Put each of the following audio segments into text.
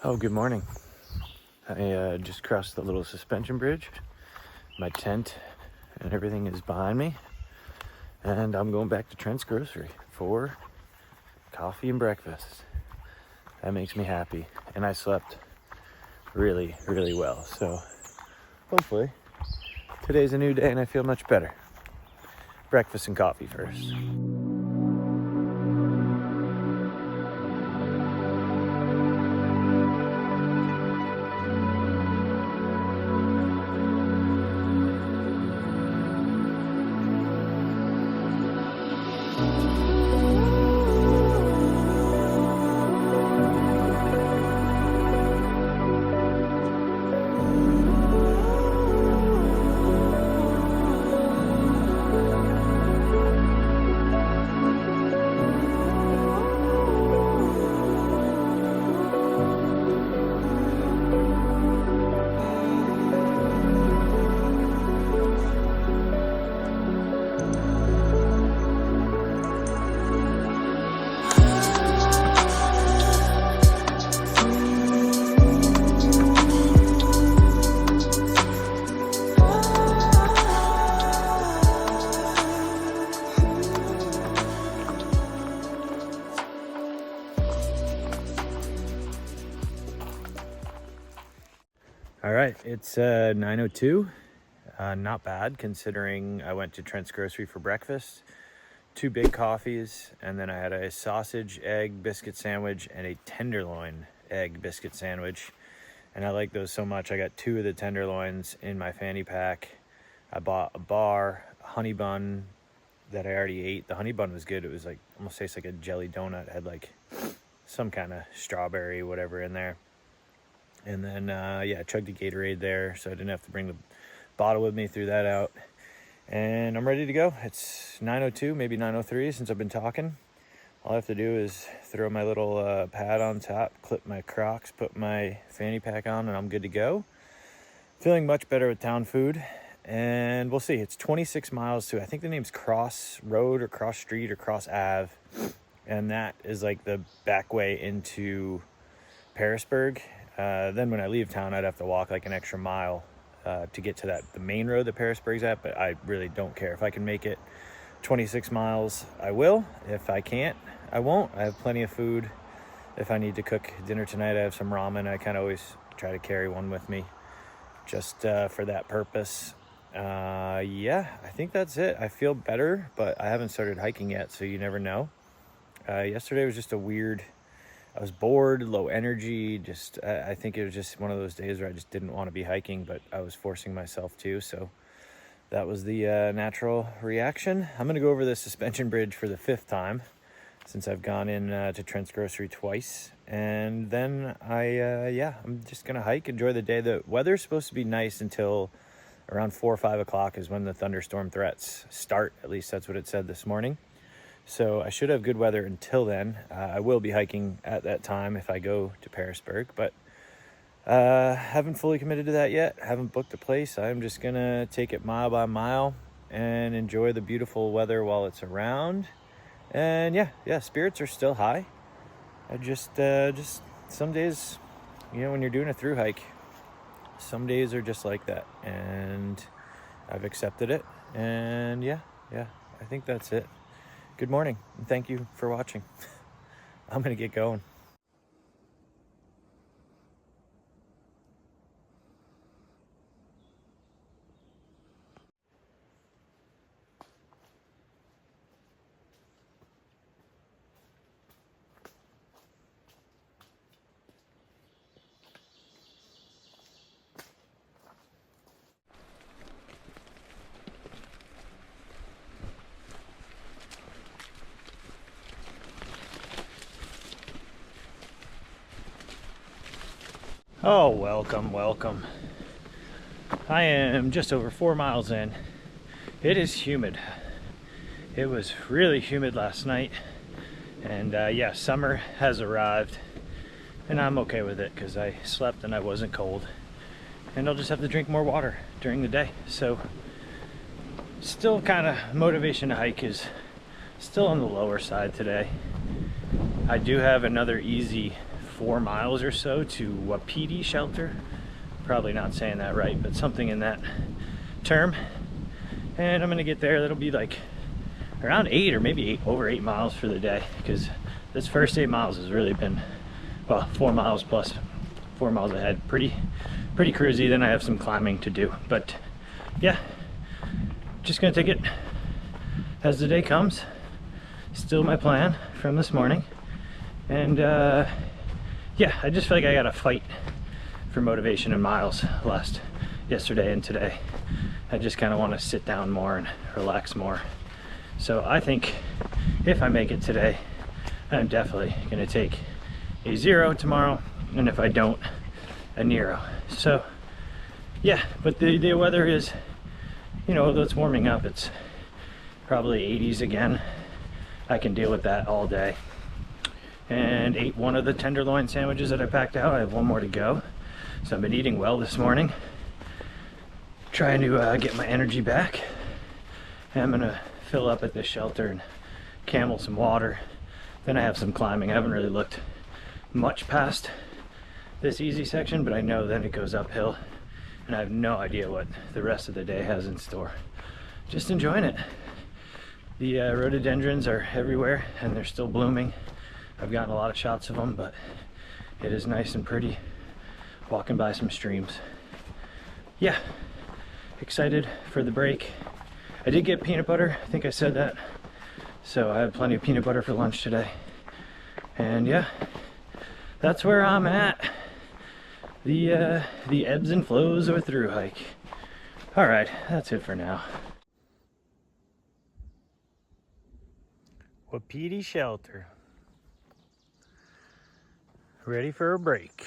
Oh, good morning. I just crossed the little suspension bridge. My tent and everything is behind me. And I'm going back to Trent's Grocery for coffee and breakfast. That makes me happy. And I slept really, really well. So hopefully today's a new day and I feel much better. Breakfast and coffee first. All right, it's 9:02. Not bad considering I went to Trent's Grocery for breakfast, 2 big coffees, and then I had a sausage, egg, biscuit sandwich, and a tenderloin egg biscuit sandwich. And I like those so much. I got 2 of the tenderloins in my fanny pack. I bought a bar, a honey bun that I already ate. The honey bun was good. It was like, almost tastes like a jelly donut. It had like some kind of strawberry, whatever in there. And then, I chugged a Gatorade there, so I didn't have to bring the bottle with me, threw that out. And I'm ready to go. It's 9:02, maybe 9:03 since I've been talking. All I have to do is throw my little pad on top, clip my Crocs, put my fanny pack on, and I'm good to go. Feeling much better with town food. And we'll see. It's 26 miles to, I think the name's Cross Road or Cross Street or Cross Ave. And that is like the back way into Pearisburg. Then when I leave town, I'd have to walk like an extra mile to get to the main road that Pearisburg's at, but I really don't care. If I can make it 26 miles, I will. If I can't, I won't. I have plenty of food. If I need to cook dinner tonight, I have some ramen. I kind of always try to carry one with me just for that purpose. I think that's it. I feel better, but I haven't started hiking yet, so you never know. Yesterday was just I was bored, low energy, I think it was just one of those days where I just didn't want to be hiking, but I was forcing myself to, so that was the natural reaction. I'm going to go over the suspension bridge for the 5th time since I've gone in to Trent's Grocery twice, and then I'm just going to hike, enjoy the day. The weather's supposed to be nice until around 4 or 5 o'clock is when the thunderstorm threats start, at least that's what it said this morning. So I should have good weather until then. I will be hiking at that time if I go to Pearisburg, but haven't fully committed to that yet. Haven't booked a place. I'm just gonna take it mile by mile and enjoy the beautiful weather while it's around. And spirits are still high. I just some days, when you're doing a through hike, some days are just like that, and I've accepted it. And I think that's it. Good morning, and thank you for watching. I'm gonna get going. Oh, welcome. I am just over 4 miles in. It is humid. It was really humid last night, and summer has arrived, and I'm okay with it because I slept and I wasn't cold, and I'll just have to drink more water during the day. So still kind of motivation to hike is still on the lower side today. I do have another easy 4 miles or so to Wedi shelter. Probably not saying that right, but something in that term. And I'm gonna get there. That'll be like around 8 or maybe over 8 miles for the day, because this first 8 miles has really been, well, 4 miles plus 4 miles ahead. Pretty cruisy. Then I have some climbing to do, but yeah, just gonna take it as the day comes. Still my plan from this morning. And yeah, I just feel like I gotta fight for motivation and miles yesterday and today. I just kind of want to sit down more and relax more. So I think if I make it today, I'm definitely gonna take a 0 tomorrow, and if I don't, a Nero. So yeah, but the weather is, you know, although it's warming up, it's probably 80s again. I can deal with that all day. And ate one of the tenderloin sandwiches that I packed out. I have one more to go. So I've been eating well this morning, trying to get my energy back. And I'm gonna fill up at this shelter and camel some water. Then I have some climbing. I haven't really looked much past this easy section, but I know then it goes uphill, and I have no idea what the rest of the day has in store. Just enjoying it. The rhododendrons are everywhere and they're still blooming. I've gotten a lot of shots of them, but it is nice and pretty walking by some streams. Yeah, excited for the break. I did get peanut butter, I think I said that. So I had plenty of peanut butter for lunch today. And yeah, that's where I'm at. The ebbs and flows of a through hike. All right, that's it for now. Wedi shelter. Ready for a break.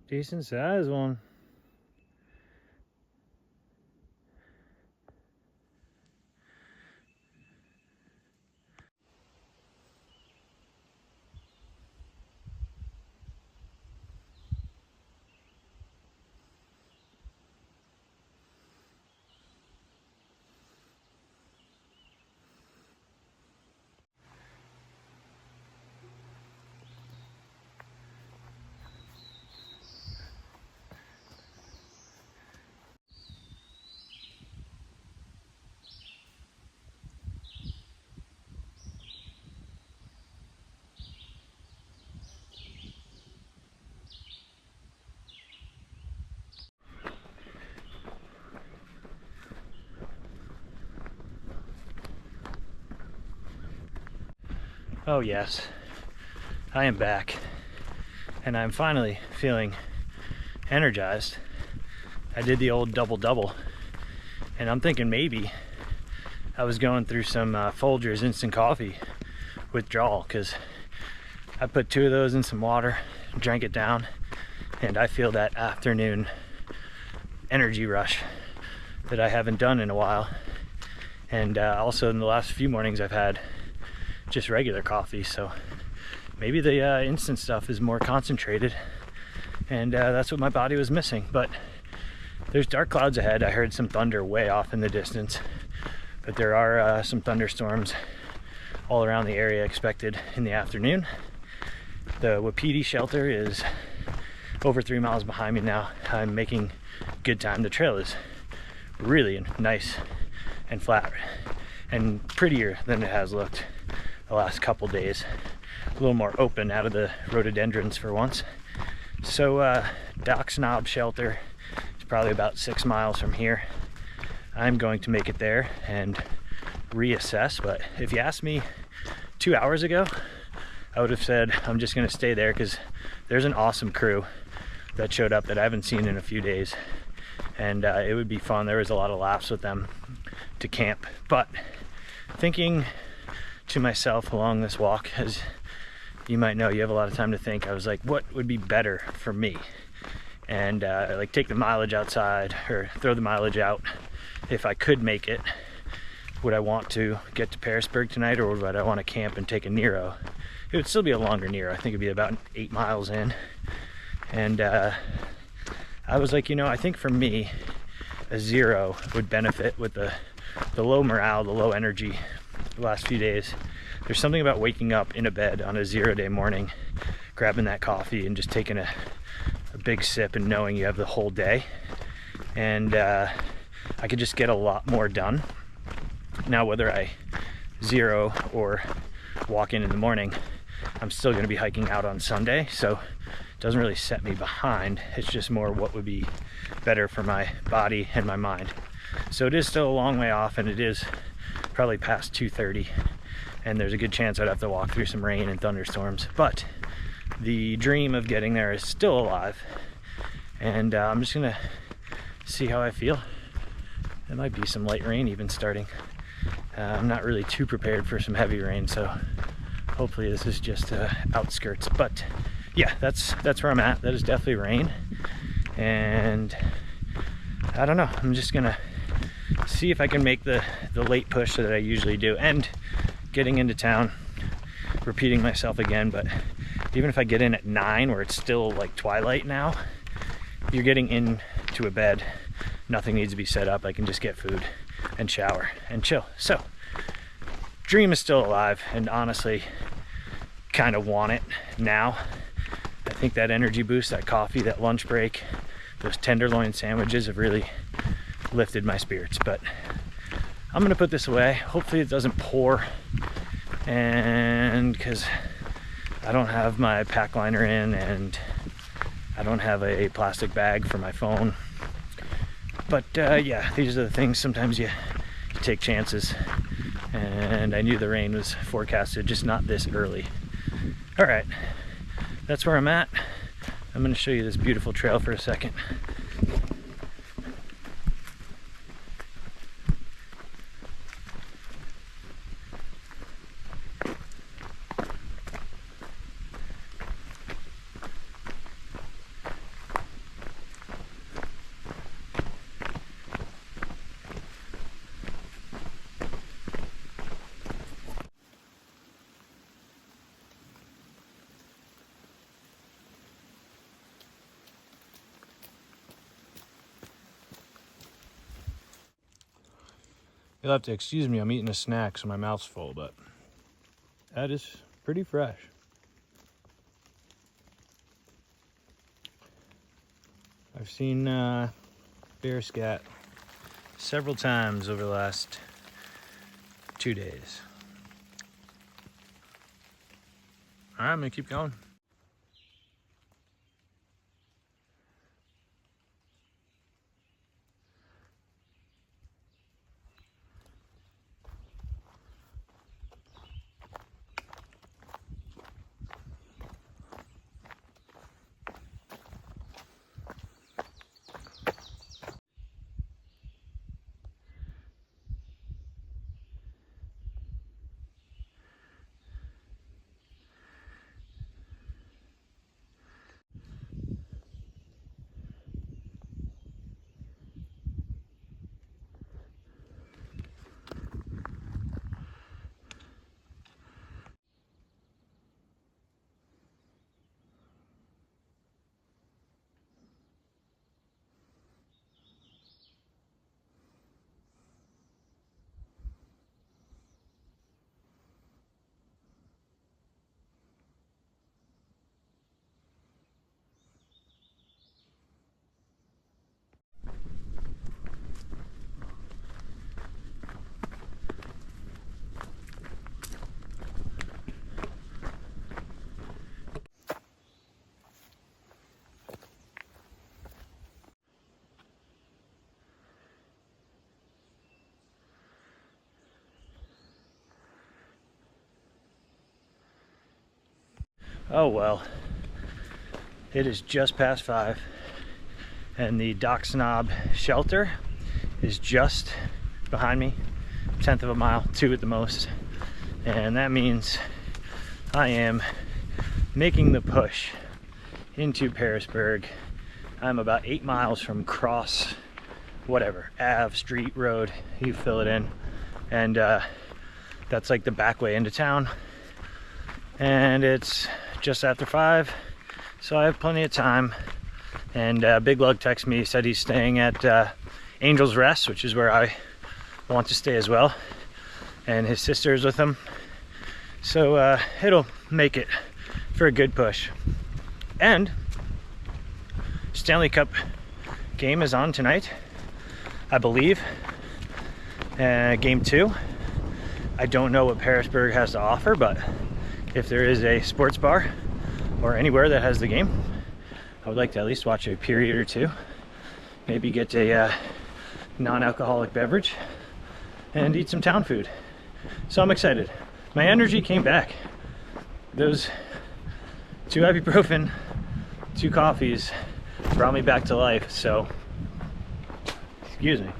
Decent size one. Oh yes, I am back, and I'm finally feeling energized. I did the old double-double, and I'm thinking maybe I was going through some Folgers instant coffee withdrawal, because I put 2 of those in some water, drank it down, and I feel that afternoon energy rush that I haven't done in a while. And also in the last few mornings I've had just regular coffee, so maybe the instant stuff is more concentrated, and that's what my body was missing. But there's dark clouds ahead. I heard some thunder way off in the distance, but there are some thunderstorms all around the area expected in the afternoon. The Wedi shelter is over 3 miles behind me now. I'm making good time. The trail is really nice and flat and prettier than it has looked the last couple days. A little more open out of the rhododendrons for once. So Doc's Knob shelter is probably about 6 miles from here. I'm going to make it there and reassess. But if you asked me 2 hours ago, I would have said I'm just gonna stay there because there's an awesome crew that showed up that I haven't seen in a few days, and it would be fun. There was a lot of laughs with them to camp. But thinking to myself along this walk, as you might know, you have a lot of time to think, I was like, what would be better for me? And like take the mileage outside or throw the mileage out. If I could make it, would I want to get to Pearisburg tonight, or would I want to camp and take a Nero? It would still be a longer Nero. I think it'd be about 8 miles in. And I was like, you know, I think for me, a 0 would benefit with the low morale, the low energy the last few days. There's something about waking up in a bed on a 0-day morning, grabbing that coffee and just taking a big sip and knowing you have the whole day. And I could just get a lot more done. Now, whether I 0 or walk in the morning, I'm still going to be hiking out on Sunday, so it doesn't really set me behind. It's just more what would be better for my body and my mind. So it is still a long way off, and it is probably past 2:30, and there's a good chance I'd have to walk through some rain and thunderstorms. But the dream of getting there is still alive, and I'm just gonna see how I feel. There might be some light rain even starting. I'm not really too prepared for some heavy rain, so hopefully this is just outskirts. But yeah, that's where I'm at. That is definitely rain, and I don't know, I'm just gonna see if I can make the late push that I usually do. And getting into town, repeating myself again, but even if I get in at 9 where it's still like twilight now, you're getting into a bed, nothing needs to be set up. I can just get food and shower and chill. So dream is still alive, and honestly kind of want it now. I think that energy boost, that coffee, that lunch break, those tenderloin sandwiches have really lifted my spirits. But I'm gonna put this away. Hopefully it doesn't pour, and because I don't have my pack liner in, and I don't have a plastic bag for my phone. But yeah, these are the things, sometimes you take chances, and I knew the rain was forecasted, just not this early. All right, that's where I'm at. I'm gonna show you this beautiful trail for a second. You'll have to excuse me, I'm eating a snack, so my mouth's full, but that is pretty fresh. I've seen bear scat several times over the last 2 days. All right, I'm gonna keep going. Oh well, it is just past 5 and the Dock Snob shelter is just behind me, 1/10 of a mile, 2 at the most. And that means I am making the push into Pearisburg. I'm about 8 miles from Cross, whatever, Ave, street, road, you fill it in. And that's like the back way into town. And it's just after 5, so I have plenty of time. And Big Lug texted me, said he's staying at Angel's Rest, which is where I want to stay as well. And his sister is with him. So it'll make it for a good push. And Stanley Cup game is on tonight, I believe. Game 2. I don't know what Pearisburg has to offer, but if there is a sports bar or anywhere that has the game, I would like to at least watch a period or two. Maybe get a non-alcoholic beverage and eat some town food. So I'm excited. My energy came back. Those 2 ibuprofen, 2 coffees brought me back to life. So, excuse me.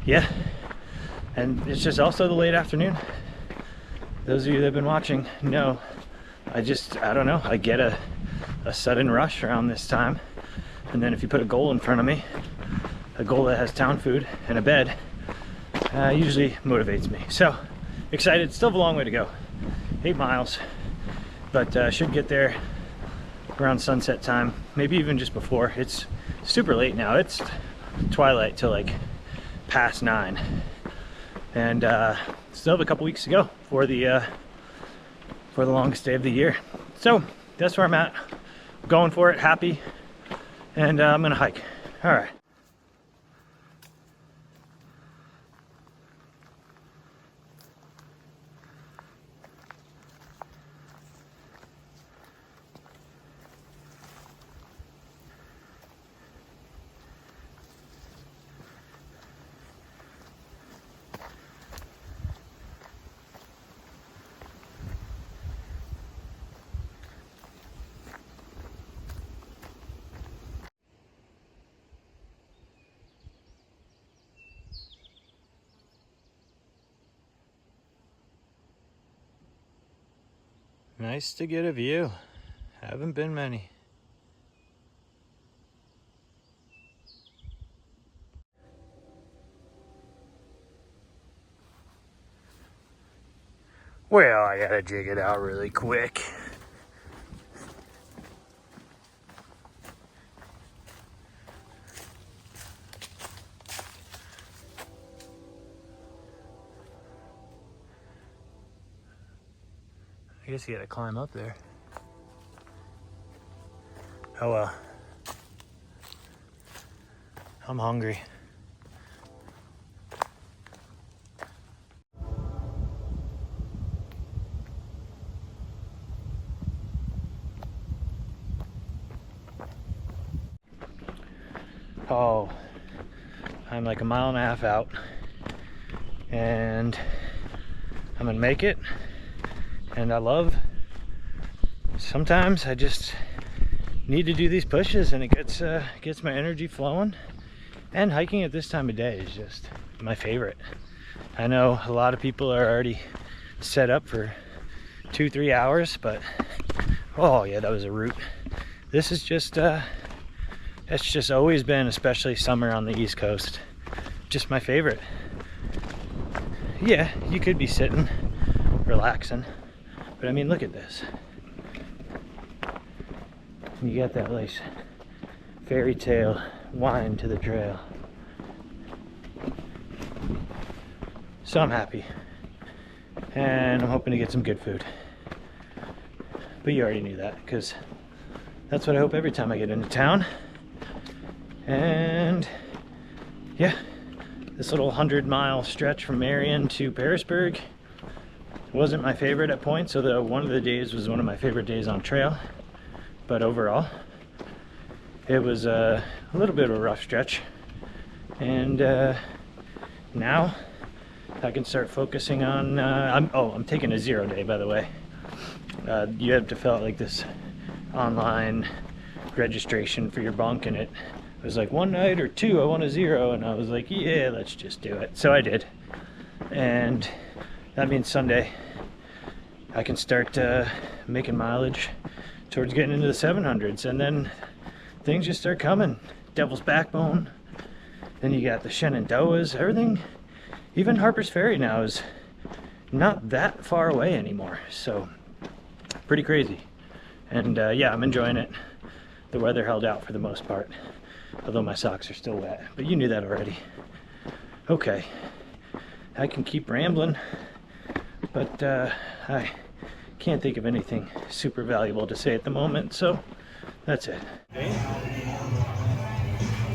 Yeah, and it's just also the late afternoon. Those of you that have been watching know I don't know, I get a sudden rush around this time. And then if you put a goal in front of me, a goal that has town food and a bed, usually motivates me. So excited, still have a long way to go. 8 miles, but should get there around sunset time, maybe even just before. It's super late now. It's twilight till like past 9. And still have a couple weeks to go for the longest day of the year. So that's where I'm at. Going for it, happy, and I'm gonna hike. All right. Nice to get a view. Haven't been many. Well, I gotta jig it out really quick. I guess you gotta climb up there. Oh well. I'm hungry. Oh, I'm like a mile and a half out, and I'm gonna make it. And sometimes I just need to do these pushes, and it gets my energy flowing. And hiking at this time of day is just my favorite. I know a lot of people are already set up for 2-3 hours, but oh yeah, that was a route. This is just it's just always been, especially summer on the East Coast, just my favorite. Yeah, you could be sitting relaxing, but I mean, look at this. You got that nice fairy tale wind to the trail. So I'm happy, and I'm hoping to get some good food. But you already knew that, because that's what I hope every time I get into town. And yeah, this little 100-mile stretch from Marion to Pearisburg wasn't my favorite at points, although one of the days was one of my favorite days on trail. But overall, it was a little bit of a rough stretch. And now I can start focusing on, I'm taking a 0 day, by the way. You have to fill out like this online registration for your bunk, and it was like 1 night or 2, I want a 0, and I was like, yeah, let's just do it. So I did, and that means Sunday I can start making mileage towards getting into the 700s, and then things just start coming. Devil's Backbone, then you got the Shenandoahs, everything. Even Harper's Ferry now is not that far away anymore, so pretty crazy. And yeah, I'm enjoying it. The weather held out for the most part, although my socks are still wet, but you knew that already. Okay, I can keep rambling, but I can't think of anything super valuable to say at the moment, so that's it.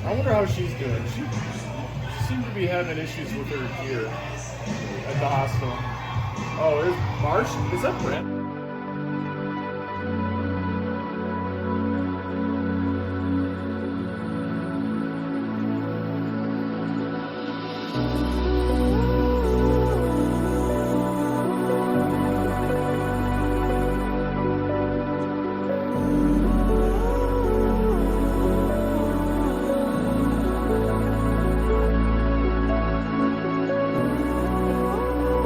I wonder how she's doing. She seemed to be having issues with her gear at the hospital. Oh, is Marsh? Is that Brent?